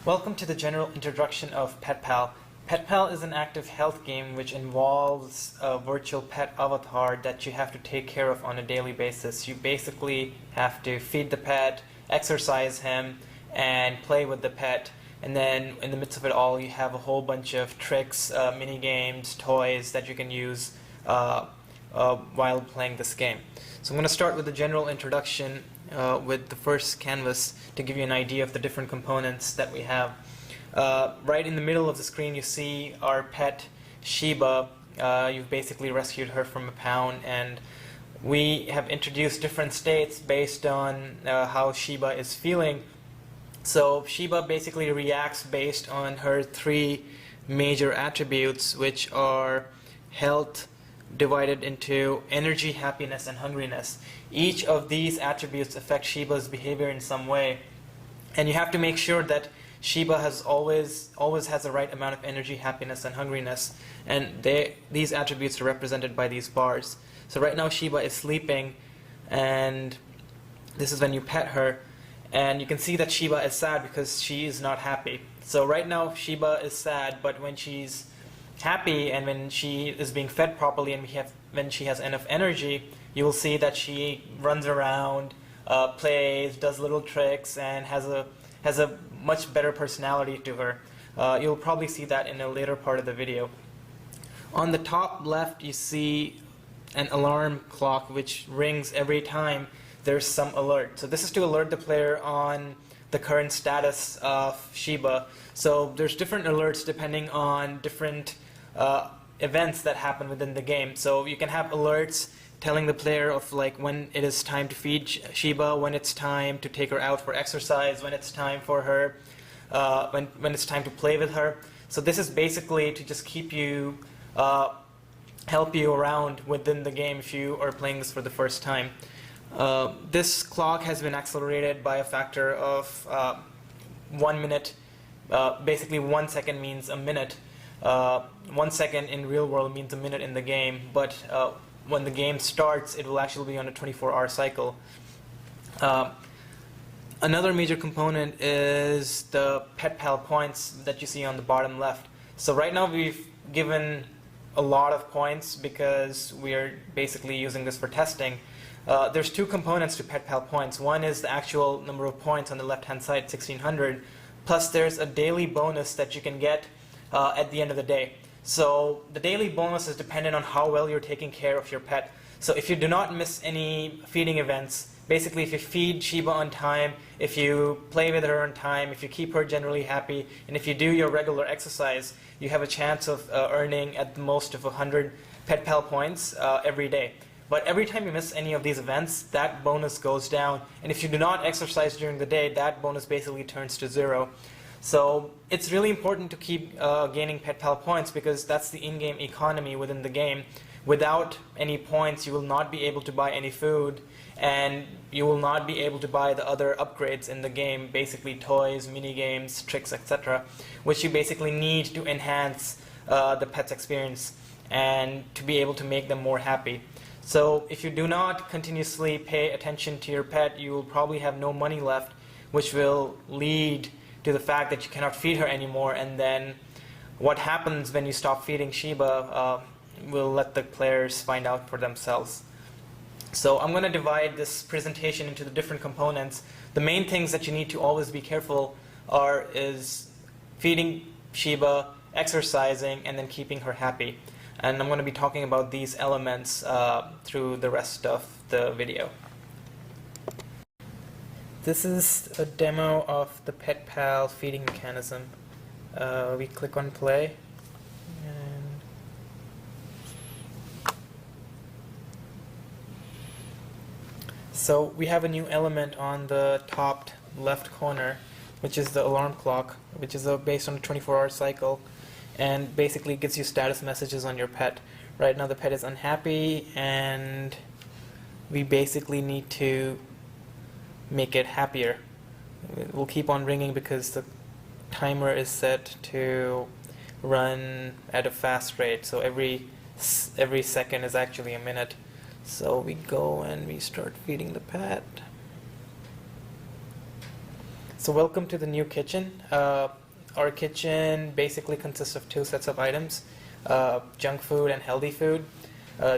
Welcome to the general introduction of PetPal. PetPal is an active health game which involves a virtual pet avatar that you have to take care of on a daily basis. You basically have to feed the pet, exercise him, and play with the pet. And then in the midst of it all, you have a whole bunch of tricks, mini games, toys that you can use while playing this game. So I'm going to start with the general introduction with the first canvas to give you an idea of the different components that we have. Right in the middle of the screen you see our pet Shiba. You've basically rescued her from a pound, and we have introduced different states based on how Shiba is feeling. So Shiba basically reacts based on her three major attributes, which are health divided into energy, happiness, and hungriness. Each of these attributes affect Shiba's behavior in some way, and you have to make sure that Shiba has always has the right amount of energy, happiness, and hungriness, and these attributes are represented by these bars. So right now Shiba is sleeping, and this is when you pet her, and you can see that Shiba is sad because she is not happy. So right now Shiba is sad, but when she's happy and when she is being fed properly and when she has enough energy, you will see that she runs around, plays, does little tricks, and has a much better personality to her. You'll probably see that in a later part of the video. On the top left you see an alarm clock which rings every time there's some alert. So this is to alert the player on the current status of Shiba. So there's different alerts depending on different events that happen within the game. So you can have alerts telling the player of like when it is time to feed Shiba, when it's time to take her out for exercise, when it's time for her, when it's time to play with her. So this is basically to just keep you, help you around within the game if you are playing this for the first time. This clock has been accelerated by a factor of 1 minute. Basically 1 second means a minute. 1 second in real world means a minute in the game, but when the game starts it will actually be on a 24-hour cycle. Another major component is the PetPal points that you see on the bottom left. So right now we've given a lot of points because we are basically using this for testing. There's two components to PetPal points. One is the actual number of points on the left hand side, 1600, plus there's a daily bonus that you can get at the end of the day. So the daily bonus is dependent on how well you're taking care of your pet. So if you do not miss any feeding events, basically if you feed Shiba on time, if you play with her on time, if you keep her generally happy, and if you do your regular exercise, you have a chance of earning at the most of 100 PetPal points every day. But every time you miss any of these events, that bonus goes down, and if you do not exercise during the day, that bonus basically turns to 0. So it's really important to keep gaining PetPal points because that's the in-game economy within the game. Without any points, you will not be able to buy any food, and you will not be able to buy the other upgrades in the game, basically toys, mini games, tricks, etc., which you basically need to enhance the pet's experience and to be able to make them more happy. So if you do not continuously pay attention to your pet, you will probably have no money left, which will lead to the fact that you cannot feed her anymore. And then what happens when you stop feeding Shiba will let the players find out for themselves. So I'm going to divide this presentation into the different components. The main things that you need to always be careful is feeding Shiba, exercising, and then keeping her happy. And I'm going to be talking about these elements through the rest of the video. This is a demo of the PetPal feeding mechanism. We click on play. So we have a new element on the top left corner, which is the alarm clock, which is based on a 24-hour cycle, and basically gives you status messages on your pet. Right now the pet is unhappy, and we basically need to make it happier. It will keep on ringing because the timer is set to run at a fast rate, so every second is actually a minute. So we go and we start feeding the pet. So welcome to the new kitchen. Our kitchen basically consists of two sets of items, junk food and healthy food.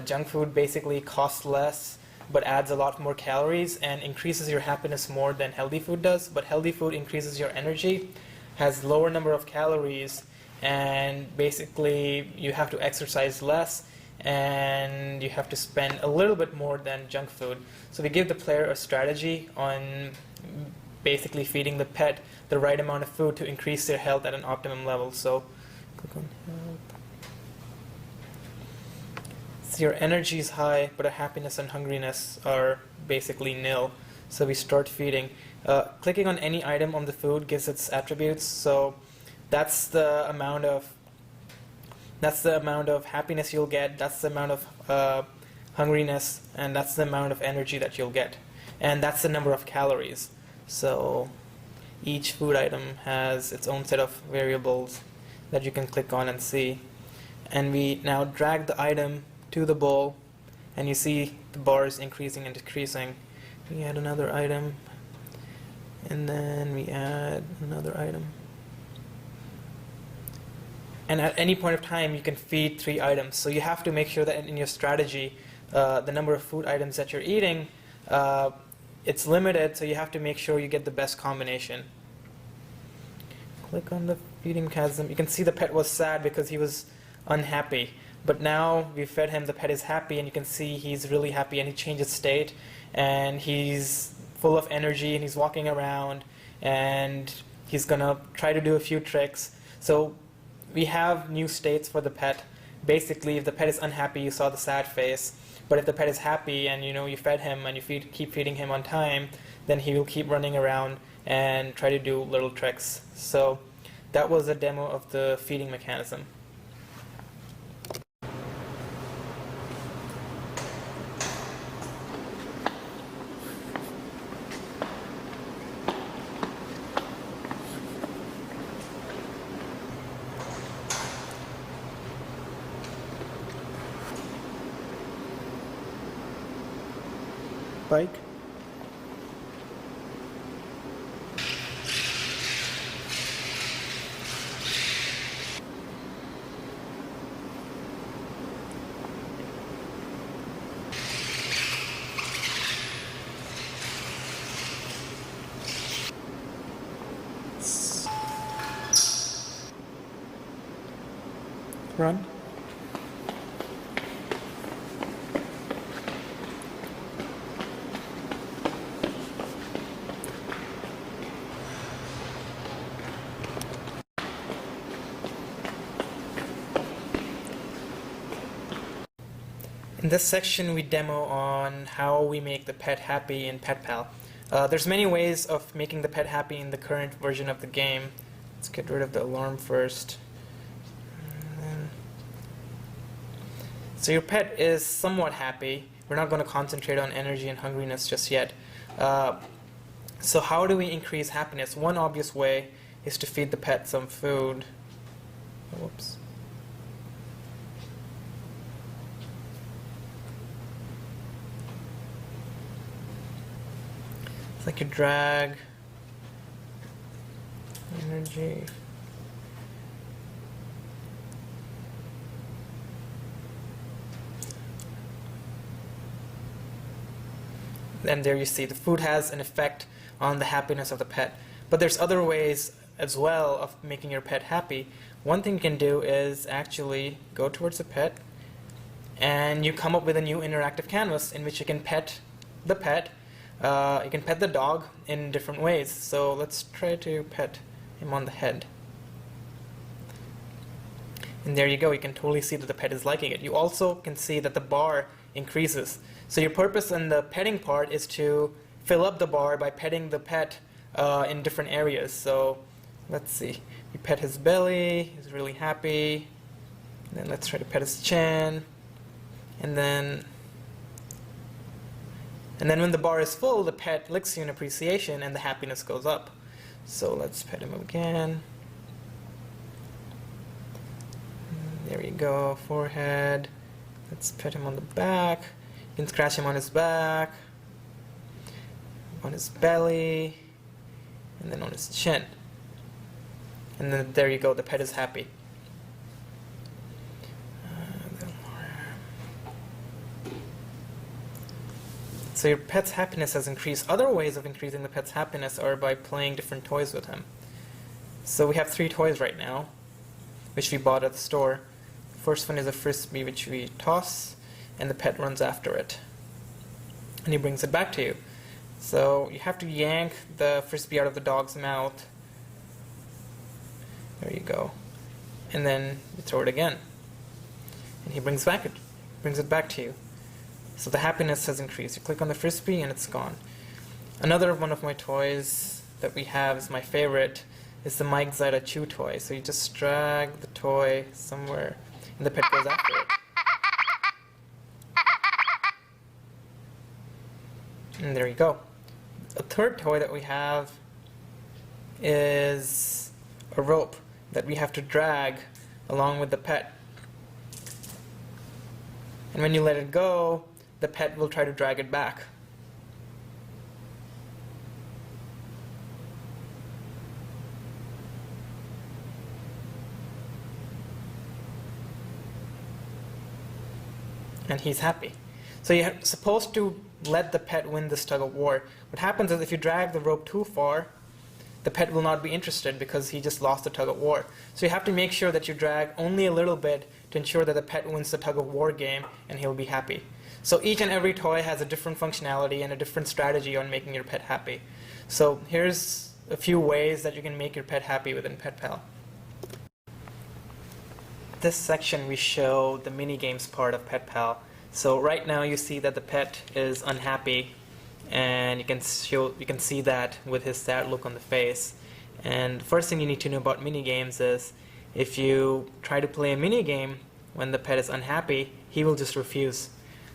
Junk food basically costs less but adds a lot more calories and increases your happiness more than healthy food does. But healthy food increases your energy, has lower number of calories, and basically you have to exercise less and you have to spend a little bit more than junk food. So we give the player a strategy on basically feeding the pet the right amount of food to increase their health at an optimum level. So click on health. So your energy is high, but our happiness and hungriness are basically nil. So we start feeding. Clicking on any item on the food gives its attributes. So that's the amount of happiness you'll get, that's the amount of hungriness, and that's the amount of energy that you'll get. And that's the number of calories. So each food item has its own set of variables that you can click on and see. And we now drag the item to the bowl, and you see the bars increasing and decreasing. We add another item, and then we add another item. And at any point of time, you can feed 3 items. So you have to make sure that in your strategy, the number of food items that you're eating, it's limited, so you have to make sure you get the best combination. Click on the feeding mechanism. You can see the pet was sad because he was unhappy. But now we fed him, the pet is happy, and you can see he's really happy, and he changed his state, and he's full of energy, and he's walking around, and he's going to try to do a few tricks. So we have new states for the pet. Basically, if the pet is unhappy, you saw the sad face. But if the pet is happy and you fed him and you keep feeding him on time, then he will keep running around and try to do little tricks. So that was a demo of the feeding mechanism. Bike. Run. In this section, we demo on how we make the pet happy in PetPal. There's many ways of making the pet happy in the current version of the game. Let's get rid of the alarm first. So your pet is somewhat happy. We're not going to concentrate on energy and hungriness just yet. So how do we increase happiness? One obvious way is to feed the pet some food. Whoops. like you drag energy. And there you see the food has an effect on the happiness of the pet. But there's other ways as well of making your pet happy. One thing you can do is actually go towards the pet and you come up with a new interactive canvas in which you can pet the pet. You can pet the dog in different ways. So let's try to pet him on the head. And there you go, you can totally see that the pet is liking it. You also can see that the bar increases. So your purpose in the petting part is to fill up the bar by petting the pet in different areas. So let's see, we pet his belly, he's really happy. And then let's try to pet his chin. And then when the bar is full, the pet licks you in appreciation and the happiness goes up. So let's pet him again. There you go, forehead. Let's pet him on the back. You can scratch him on his back, on his belly, and then on his chin. And then there you go, the pet is happy. So your pet's happiness has increased. Other ways of increasing the pet's happiness are by playing different toys with him. So we have 3 toys right now, which we bought at the store. The first one is a frisbee which we toss, and the pet runs after it. And he brings it back to you. So you have to yank the frisbee out of the dog's mouth. There you go. And then you throw it again. And he brings it back to you. So the happiness has increased. You click on the frisbee and it's gone. Another one of my toys that we have is my favorite. It's the Mike Zida Chew toy. So you just drag the toy somewhere and the pet goes after it. And there you go. A third toy that we have is a rope that we have to drag along with the pet. And when you let it go, the pet will try to drag it back. And he's happy. So you're supposed to let the pet win this tug of war. What happens is if you drag the rope too far, the pet will not be interested because he just lost the tug of war. So you have to make sure that you drag only a little bit to ensure that the pet wins the tug of war game and he'll be happy. So each and every toy has a different functionality and a different strategy on making your pet happy. So here's a few ways that you can make your pet happy within PetPal. This section we show the mini games part of PetPal. So right now you see that the pet is unhappy, and you can see that with his sad look on the face. And the first thing you need to know about mini games is if you try to play a mini game when the pet is unhappy, he will just refuse.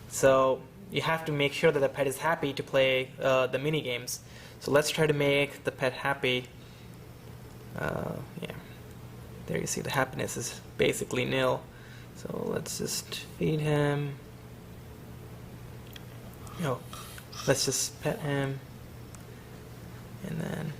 So you have to make sure that the pet is happy to play the mini games. So let's try to make the pet happy. Yeah, there you see the happiness is basically nil. So let's just feed him. Oh, let's just pet him, and then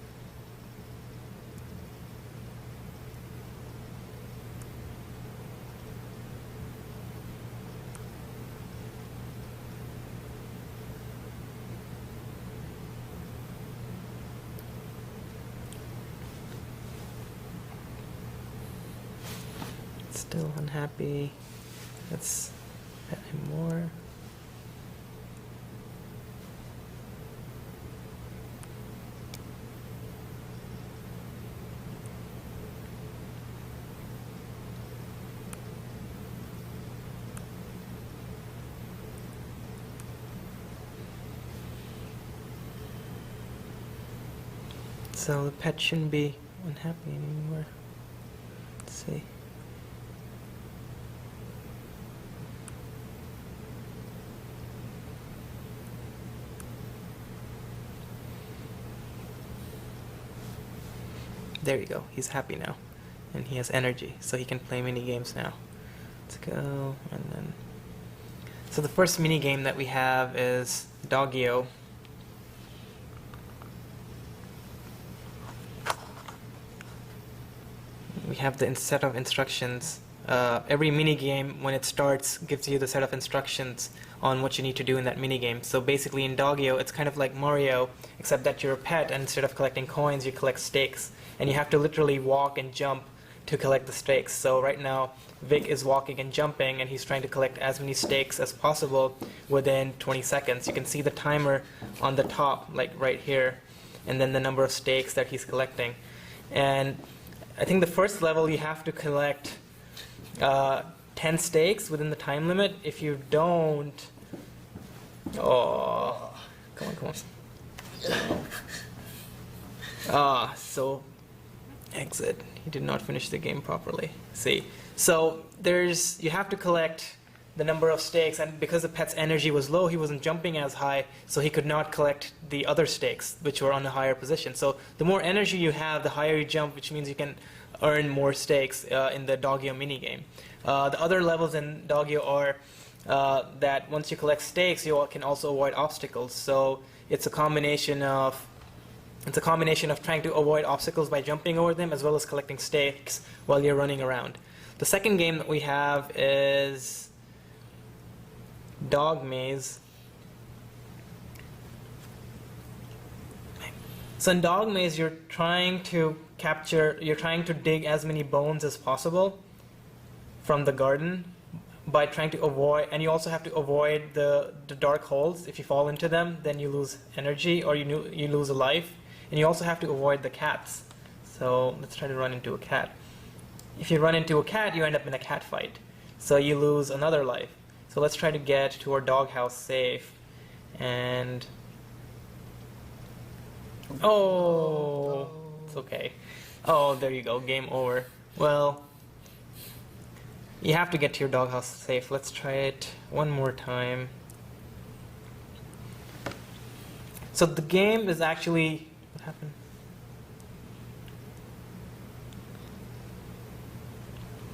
still unhappy. Let's pet him more. So the pet shouldn't be unhappy anymore. Let's see. There you go, he's happy now. And he has energy, so he can play mini games now. Let's go, and then... So the first mini game that we have is Doggy-O. we have the set of instructions. Every mini game, when it starts, gives you the set of instructions on what you need to do in that mini game. So basically in Doggio, it's kind of like Mario, except that you're a pet, and instead of collecting coins, you collect stakes. And you have to literally walk and jump to collect the stakes. So right now, Vic is walking and jumping, and he's trying to collect as many stakes as possible within 20 seconds. You can see the timer on the top, like right here, and then the number of stakes that he's collecting. And I think the first level, you have to collect 10 stakes within the time limit. If you don't, oh, come on, come on. So exit. He did not finish the game properly. See, so you have to collect the number of stakes, and because the pet's energy was low, he wasn't jumping as high, so he could not collect the other stakes, which were on a higher position. So the more energy you have, the higher you jump, which means you can earn more stakes in the Doggio minigame. The other levels in Doggio are that once you collect stakes, you can also avoid obstacles. So it's a combination of trying to avoid obstacles by jumping over them, as well as collecting stakes while you're running around. The second game that we have is Dog Maze. So in Dog Maze, you're trying to dig as many bones as possible from the garden by trying to avoid, and you also have to avoid the dark holes. If you fall into them, then you lose energy, or you lose a life. And you also have to avoid the cats. So let's try to run into a cat. If you run into a cat, you end up in a cat fight. So you lose another life. So let's try to get to our doghouse safe. And oh, it's okay. Oh, there you go, game over. Well, you have to get to your doghouse safe. Let's try it one more time. So the game is actually, what happened?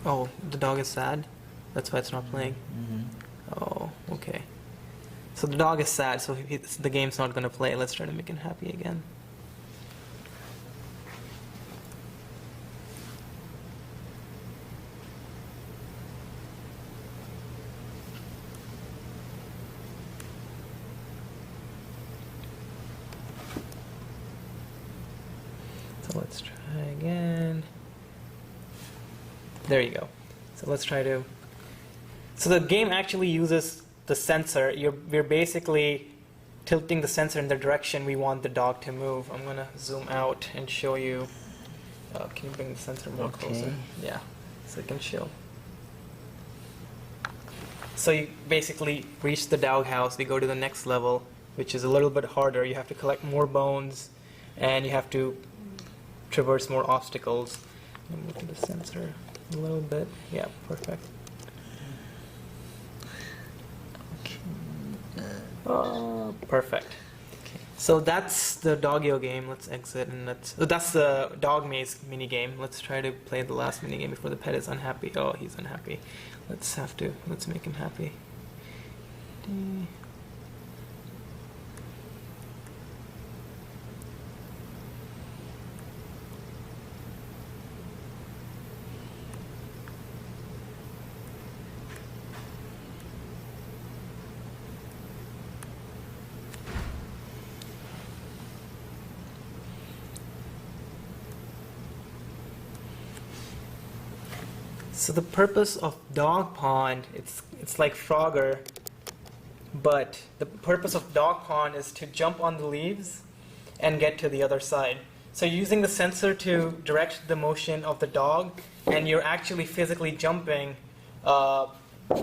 Oh, the dog is sad? That's why it's not playing? Mm-hmm. Oh, okay. So the dog is sad, so the game's not going to play. Let's try to make him happy again. So let's try again. There you go. So let's try to... So the game actually uses the sensor. We're basically tilting the sensor in the direction we want the dog to move. I'm going to zoom out and show you. Can you bring the sensor more closer? Yeah, so it can show. So you basically reach the doghouse. We go to the next level, which is a little bit harder. You have to collect more bones, and you have to traverse more obstacles. Move to the sensor a little bit. Yeah, perfect. Oh, perfect. Okay. So that's the Doggio game. Let's exit, and that's the Dog Maze mini game. Let's try to play the last mini game before the pet is unhappy. Oh, he's unhappy. Let's make him happy. So the purpose of Dog Pond, it's like Frogger, but the purpose of Dog Pond is to jump on the leaves and get to the other side. So you're using the sensor to direct the motion of the dog, and you're actually physically jumping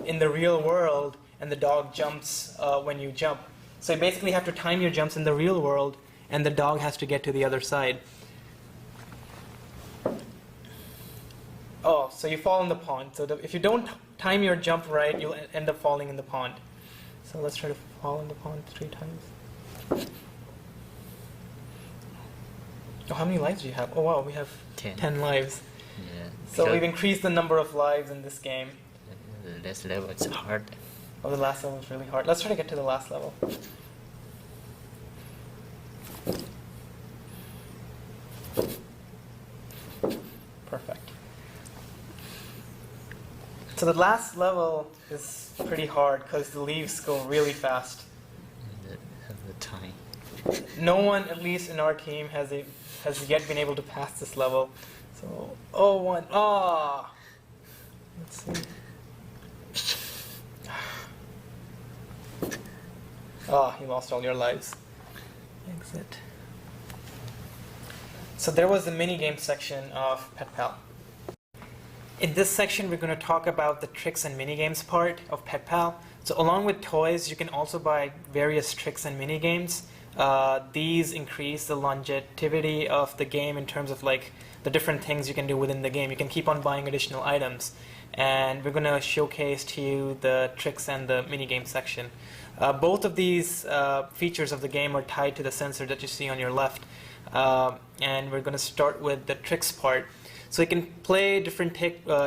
in the real world, and the dog jumps when you jump. So you basically have to time your jumps in the real world, and the dog has to get to the other side. Oh, so you fall in the pond. So if you don't time your jump right, you'll end up falling in the pond. So let's try to fall in the pond 3 times. Oh, how many lives do you have? Oh wow, we have 10 lives. Yeah. So we've increased the number of lives in this game. The last level is hard. Oh, the last level is really hard. Let's try to get to the last level. Perfect. So the last level is pretty hard because the leaves go really fast. Have the time. No one, at least in our team, has yet been able to pass this level. So, oh, one. Ah! Let's see. Ah, you lost all your lives. Exit. So there was the minigame section of Pet Pal. In this section, we're going to talk about the tricks and minigames part of Pet Pal. So along with toys, you can also buy various tricks and minigames. These increase the longevity of the game in terms of like the different things you can do within the game. You can keep on buying additional items. And we're going to showcase to you the tricks and the minigame section. Both of these features of the game are tied to the sensor that you see on your left. And we're going to start with the tricks part. So you can play different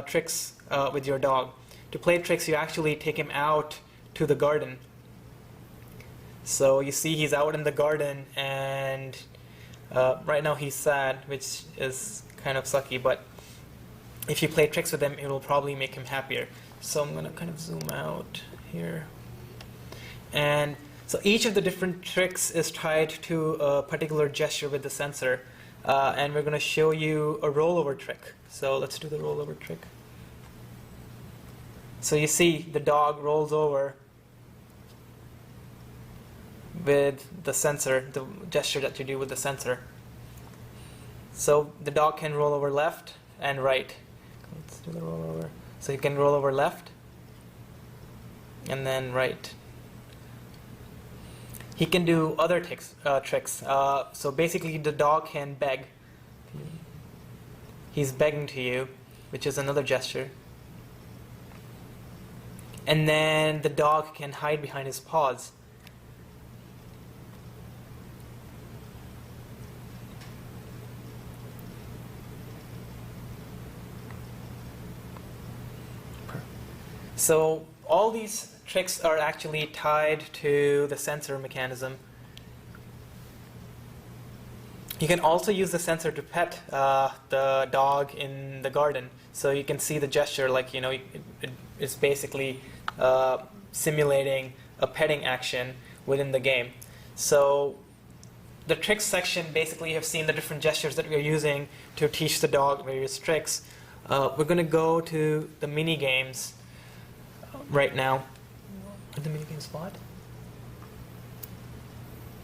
tricks with your dog. To play tricks, you actually take him out to the garden. So you see he's out in the garden, and right now he's sad, which is kind of sucky, but if you play tricks with him, it will probably make him happier. So I'm going to kind of zoom out here. And so each of the different tricks is tied to a particular gesture with the sensor. And we're going to show you a rollover trick. So let's do the rollover trick. So you see the dog rolls over with the sensor, the gesture that you do with the sensor. So the dog can roll over left and right. Let's do the rollover. So you can roll over left and then right. He can do other tricks. So basically the dog can beg. He's begging to you, which is another gesture. And then the dog can hide behind his paws. So all these tricks are actually tied to the sensor mechanism. You can also use the sensor to pet the dog in the garden. So you can see the gesture, like, you know, it's basically simulating a petting action within the game. So the tricks section, basically you have seen the different gestures that we're using to teach the dog various tricks. We're going to go to the mini games right now. At the minigame spot?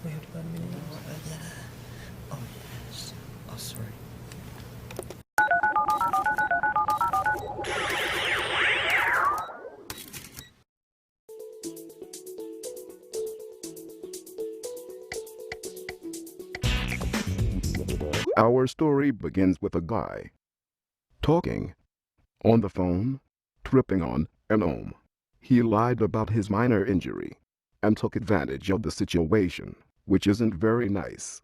We have to go to minigame. Oh, yes. Oh, sorry. Our story begins with a guy talking on the phone, tripping on an ohm. He lied about his minor injury and took advantage of the situation, which isn't very nice.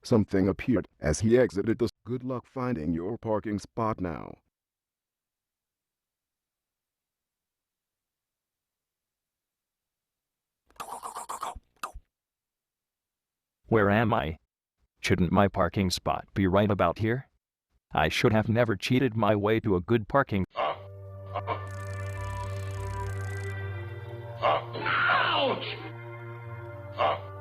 Something appeared as he exited the. Good luck finding your parking spot now. Where am I? Shouldn't my parking spot be right about here? I should have never cheated my way to a good parking. Ouch! Ouch!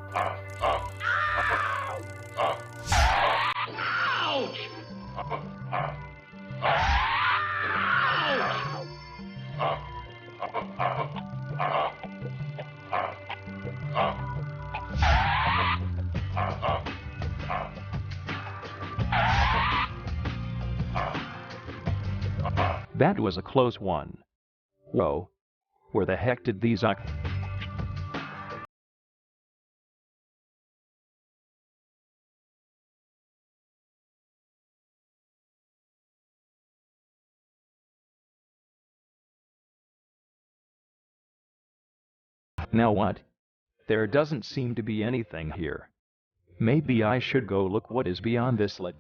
That was a close one. Whoa. Where the heck did these Now what? There doesn't seem to be anything here. Maybe I should go look what is beyond this ledge.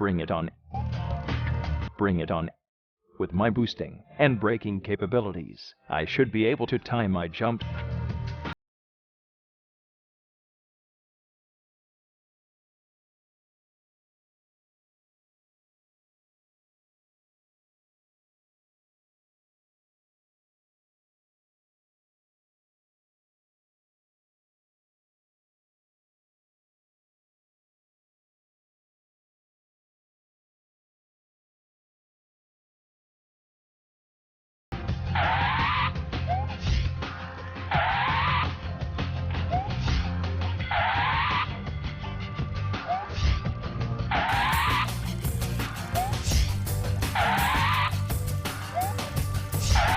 Bring it on. Bring it on. With my boosting and braking capabilities, I should be able to time my jump.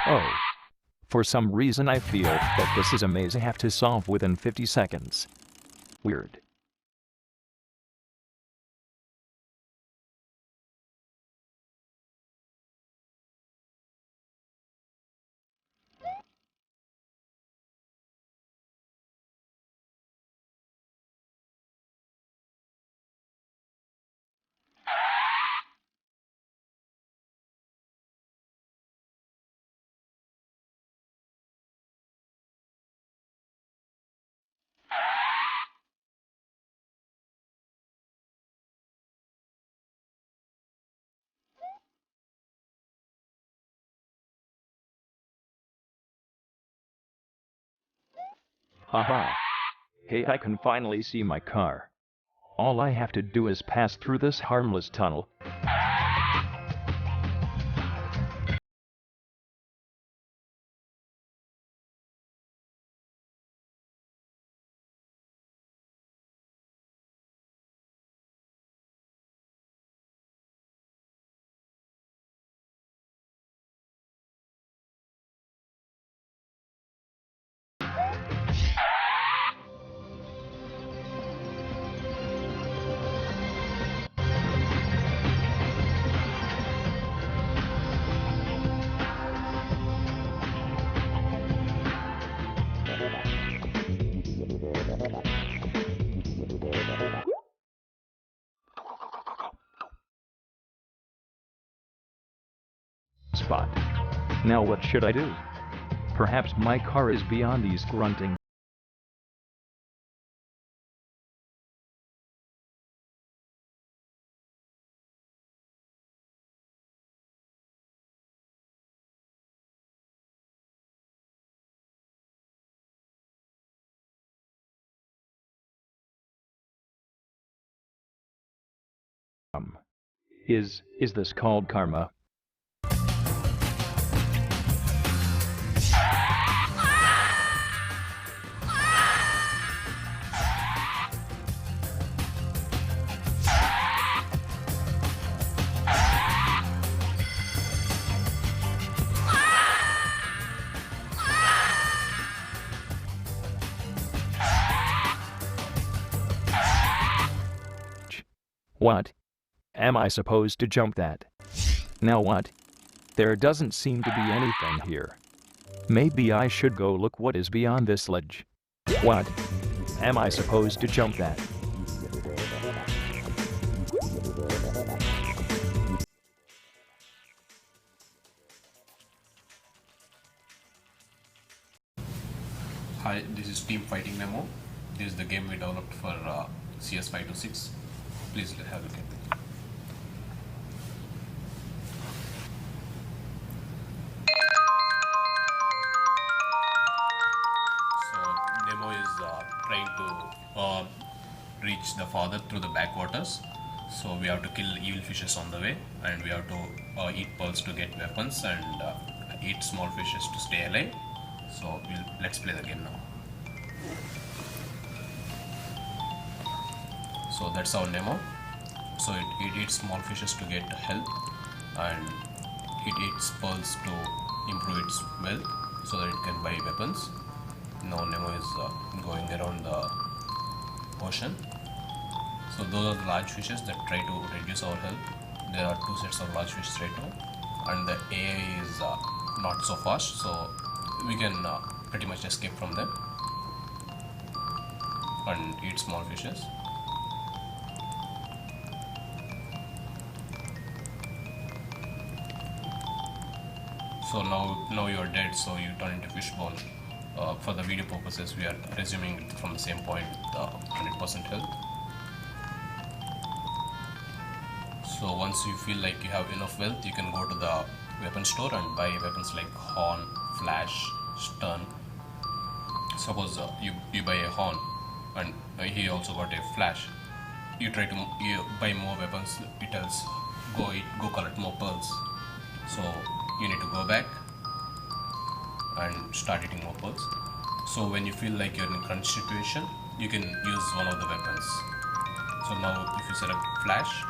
Oh. For some reason I feel that this is a maze I have to solve within 50 seconds. Weird. Haha. Hey, I can finally see my car. All I have to do is pass through this harmless tunnel. Spot. Now what should I do? Perhaps my car is beyond these grunting. Is this called karma? What? Am I supposed to jump that? Now what? There doesn't seem to be anything here. Maybe I should go look what is beyond this ledge. What? Am I supposed to jump that? Hi, this is Team Fighting Memo. This is the game we developed for CS 526. Please have a look at it. So Nemo is trying to reach the father through the backwaters. So we have to kill evil fishes on the way, and we have to eat pearls to get weapons, and eat small fishes to stay alive. So let's play the game now. So that's our Nemo. So it eats small fishes to get health, and it eats pearls to improve its wealth so that it can buy weapons. Now Nemo is going around the ocean. So those are the large fishes that try to reduce our health. There are two sets of large fishes right now, and the AI is not so fast, so we can pretty much escape from them and eat small fishes. So now you're dead, so you turn into fishball. For the video purposes, we are resuming from the same point with 100% health. So once you feel like you have enough wealth, you can go to the weapon store and buy weapons like horn, flash, stun. Suppose you buy a horn and he also got a flash. You try to buy more weapons. It tells go collect more pearls. So you need to go back and start eating more pearls. So when you feel like you're in a crunch situation, you can use one of the weapons. So now if you select flash,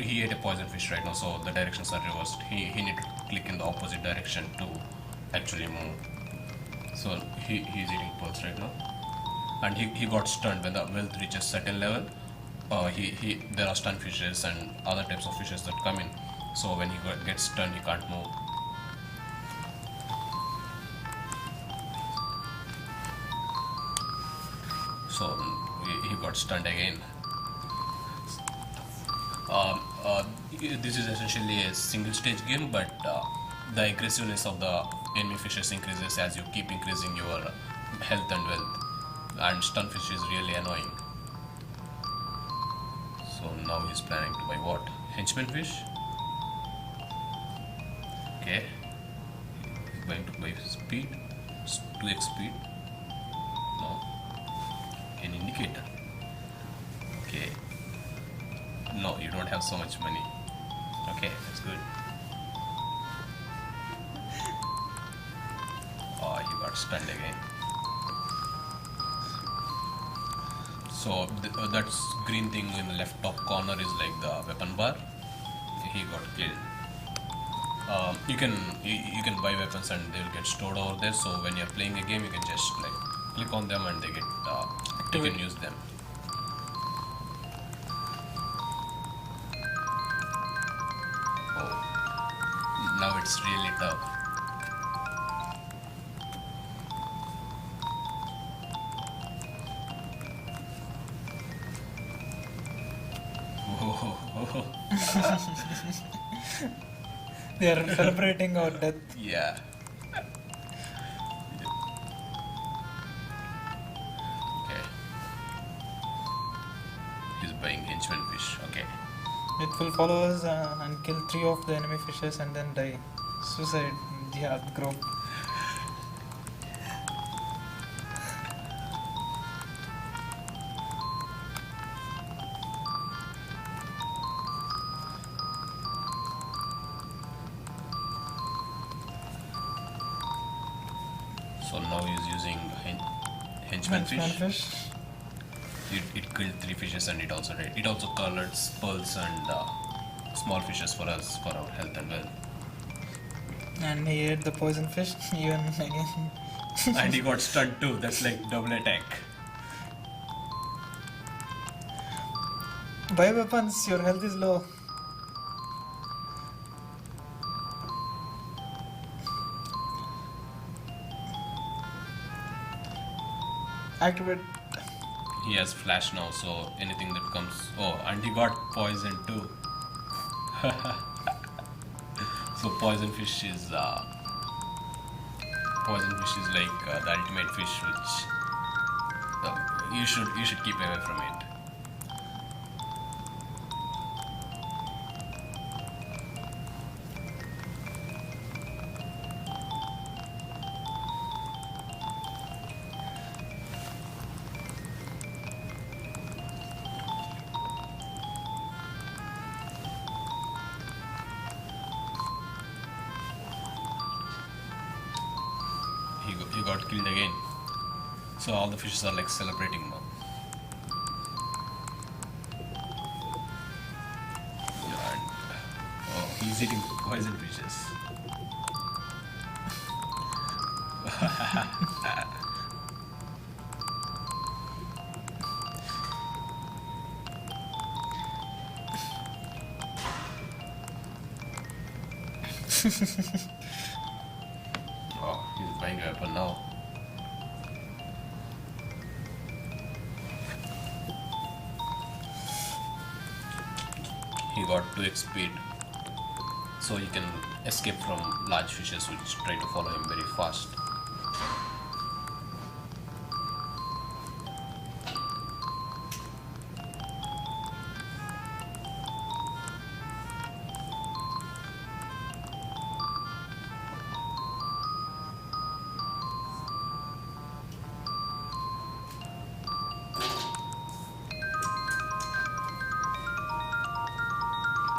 he ate a poison fish right now, so the directions are reversed. He need to click in the opposite direction to actually move. So he's eating pearls right now, and he got stunned when the wealth reaches certain level. There are stun fishes and other types of fishes that come in. So when he gets stunned, he can't move. So he got stunned again. This is essentially a single stage game, but the aggressiveness of the enemy fishes increases as you keep increasing your health and wealth, and stunfish is really annoying. So now he's planning to buy what? Henchman fish? Okay. He's going to buy speed, 2x speed. No. An indicator. Okay. No, you don't have so much money. Okay, that's good. Oh, he got stunned again. So that green thing in the left top corner is like the weapon bar. He got killed. You can buy weapons and they will get stored over there. So when you're playing a game, you can just like click on them and they get you can use them. Now it's really tough. They are celebrating our death. Yeah. Okay. He's buying henchman fish. Okay. It will follow us and kill 3 of the enemy fishes and then die. Suicide jihad group. So now he's using henchman fish. fish. It killed 3 fishes and it also colored pearls and small fishes for us for our health and wealth. And he ate the poison fish even again. And he got stunned too. That's like double attack. Buy weapons, your health is low. Activate. He has flash now, so anything that comes. Oh, and he got poison too. So poison fish is like the ultimate fish, which you should keep away from it. He got killed again. So all the fishes are like celebrating now. And, oh, he's eating poison fishes. Oh, he's buying a weapon now. He got 2x speed. so he can escape from large fishes which try to follow him very fast.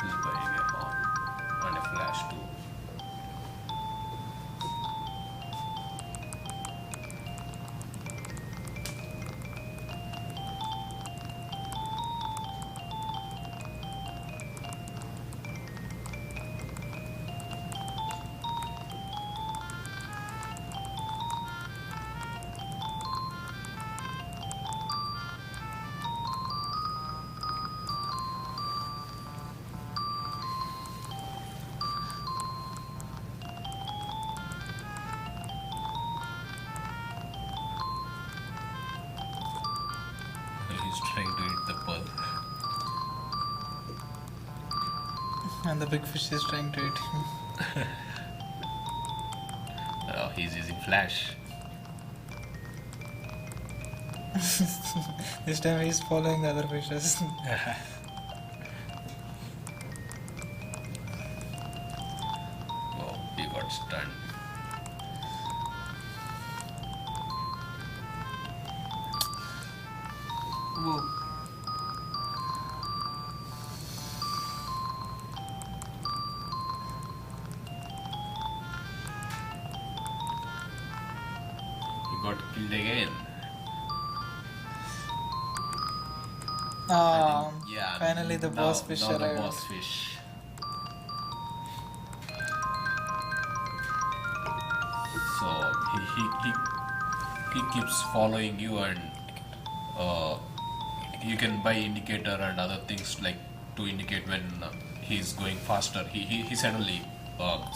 He's buying a horn and a flash too. He's trying to eat the pearl. And the big fish is trying to eat him. He's using flash. This time he's following the other fishes. Oh, he got stunned. Whoa. He got killed again. Yeah, Finally the boss fish now the arrived. boss fish. So he keeps following you, and you can buy indicator and other things like to indicate when he's going faster. He suddenly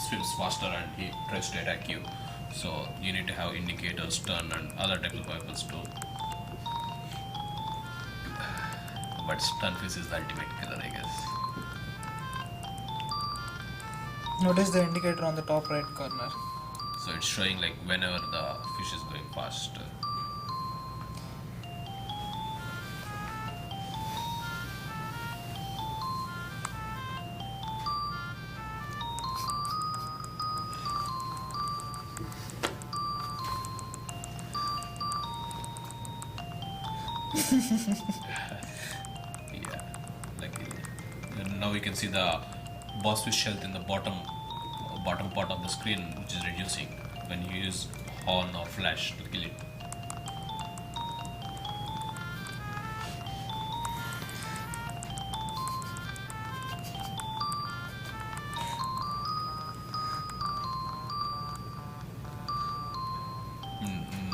swims faster and he tries to attack you. So you need to have indicators, turn, and other technical weapons too. But Stunfish is the ultimate killer, I guess. Notice the indicator on the top right corner. So it's showing like whenever the fish is going fast. Yeah, luckily. And now we can see the boss fish health in the bottom part of the screen, which is reducing when you use horn or flash to kill it.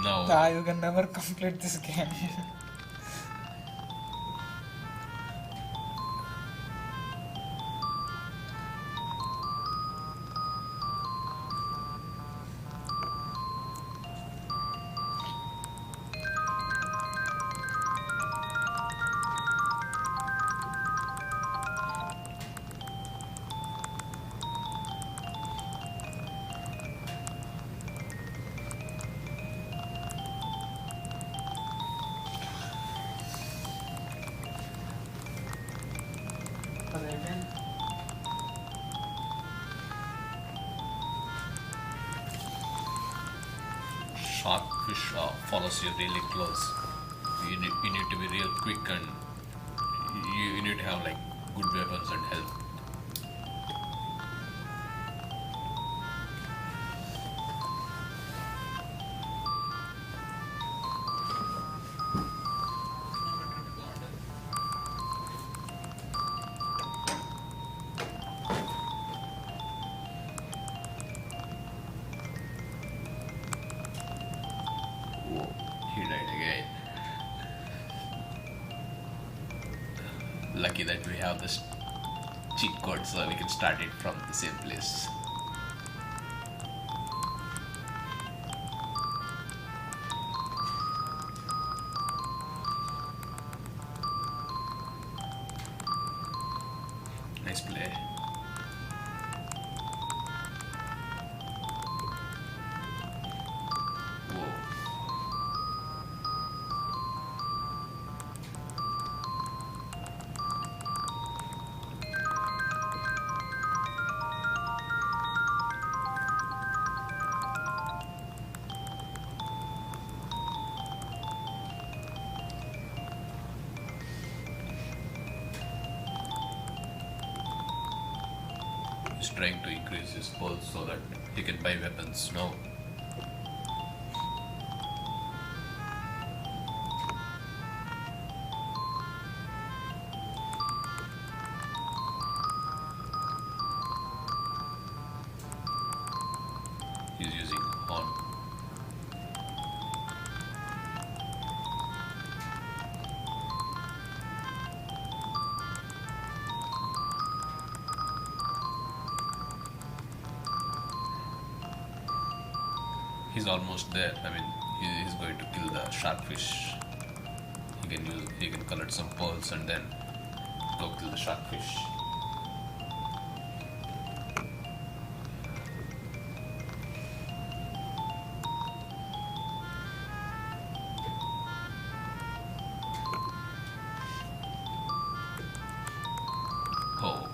Now You can never complete this game. shark fish follows you really close. You need to be real quick, and you need to have like good weapons and health. Whoa, he died again. Lucky that we have this cheat code so we can start it from the same place. Nice play. trying to increase his pulse so that he can buy weapons. No. He's using horn. He's almost there. I mean, he's going to kill the sharkfish. He can collect some pearls and then go kill the sharkfish. Oh.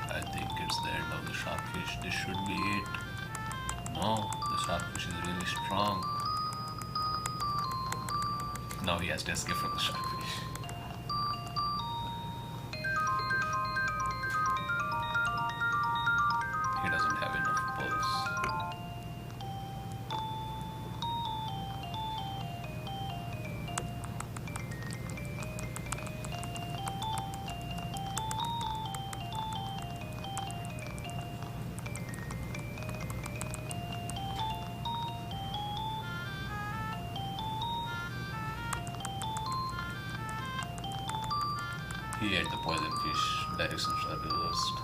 I think it's the end of the sharkfish. This should be it. No, the sharkfish is really strong. Now he has to escape from the sharkfish. He doesn't have enough pulse. He ate the poison fish. Directions are reversed.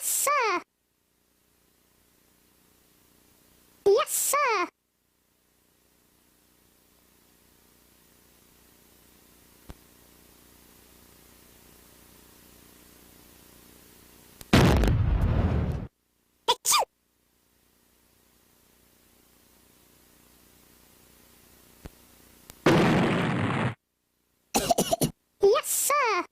Yes, sir. Yes, sir. Yes, sir.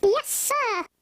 Yes, sir.